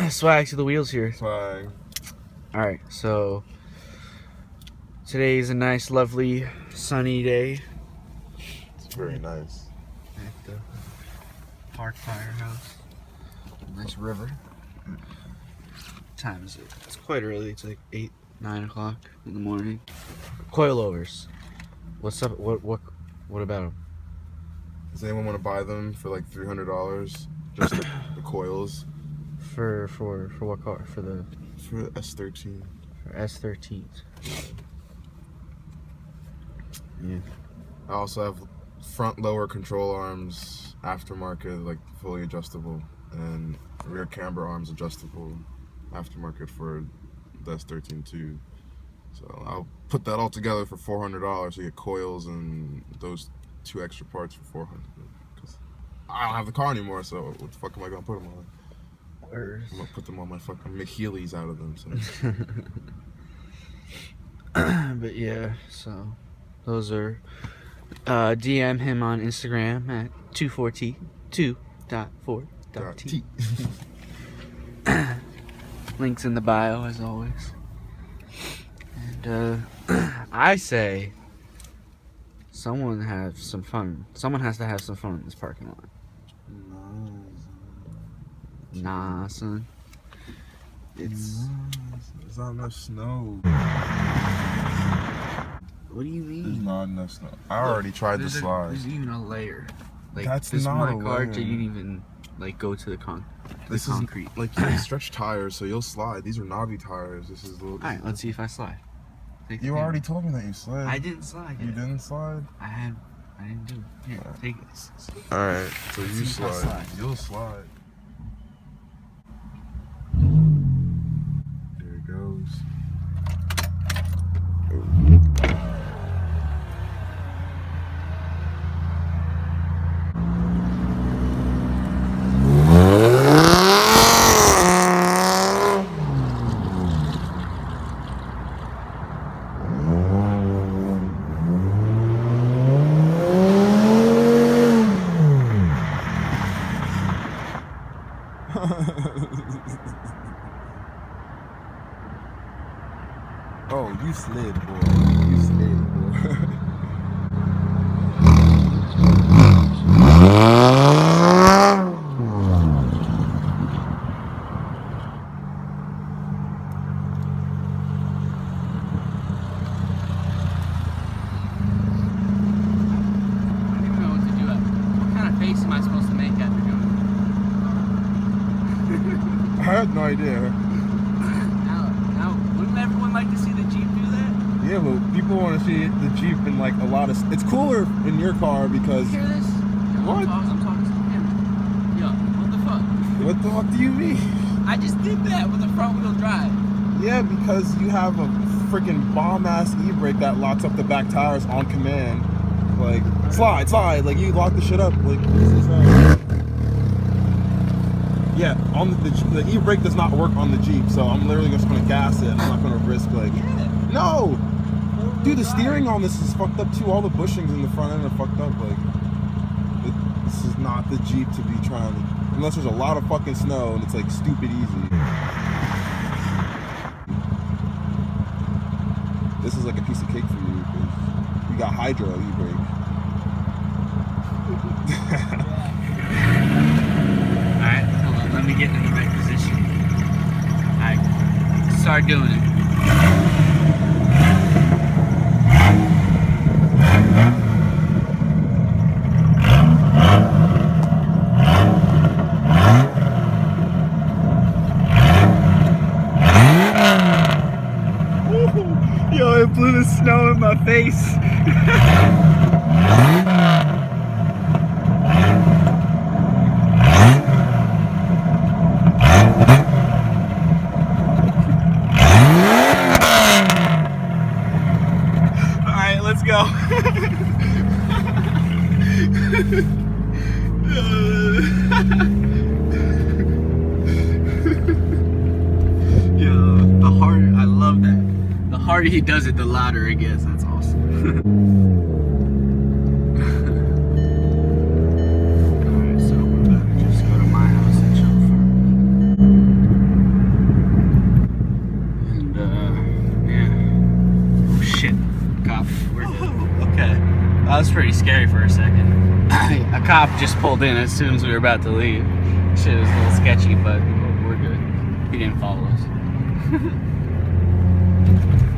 Swag to the wheels here. Swag. Alright, so today is a nice, lovely, sunny day. It's very nice. At the Park Firehouse. Nice river. What time is it? It's quite early. It's like 8, 9 o'clock in the morning. Coilovers. What's up? What about them? Does anyone want to buy them for like $300? Just the coils. For what car? For S13. For S13s. Yeah. I also have front lower control arms, aftermarket, like fully adjustable, and rear camber arms adjustable, aftermarket for the S13 too. So I'll put that all together for $400. So you get coils and those 2 extra parts for $400. Because I don't have the car anymore, so what the fuck am I gonna put them on? I'm gonna put them on my fucking McHeelys out of them. So. But yeah, so those are. DM him on Instagram at 24t 2.4.t. Links in the bio as always. And I say someone have some fun. Someone has to have some fun in this parking lot. Nah, son. It's not enough snow. What do you mean? There's not enough snow. I already tried the slide. There's even a layer. Like That's this not one a car layer. didn't even like go to the concrete. Is like you stretch tires, so you'll slide. These are knobby tires. This is a little. All right, let's see if I slide. You already told me that you slid. I didn't slide. You didn't slide? I didn't do it. Here, take this. Alright, so Let's you see if I slide. You'll slide. There it goes. Oh, you slid, boy. You slid, boy. I had no idea. Now, wouldn't everyone like to see the Jeep do that? Yeah, but people want to see the Jeep in like a lot of. It's cooler in your car because. You hear this? What? I'm talking to him. Yo, what the fuck? What the fuck do you mean? I just did that with a front wheel drive. Yeah, because you have a freaking bomb ass e-brake that locks up the back tires on command. Like, slide. Like, you lock the shit up. Like, what is this? Yeah, on the e-brake does not work on the Jeep, so I'm literally just gonna gas it. I'm not gonna risk like. Yeah. No, dude, the steering on this is fucked up too. All the bushings in the front end are fucked up. Like, this is not the Jeep to be trying to, unless there's a lot of fucking snow and it's like stupid easy. This is like a piece of cake for you because you got hydro e-brake. Alright, hold on, let me get in the right position. Alright, start doing it. Yo, it blew the snow in my face. Alright, let's go. Yo, the harder, I love that. The harder he does it, the louder it gets. That's awesome. Alright, so we're about to just go to my house and chill for a minute. That was pretty scary for a second. A cop just pulled in as soon as we were about to leave. Shit was a little sketcy, but we're good. He didn't follow us.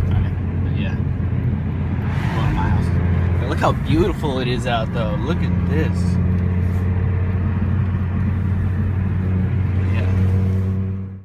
Alright, but yeah. Going to my house. But look how beautiful it is out, though. Look at this.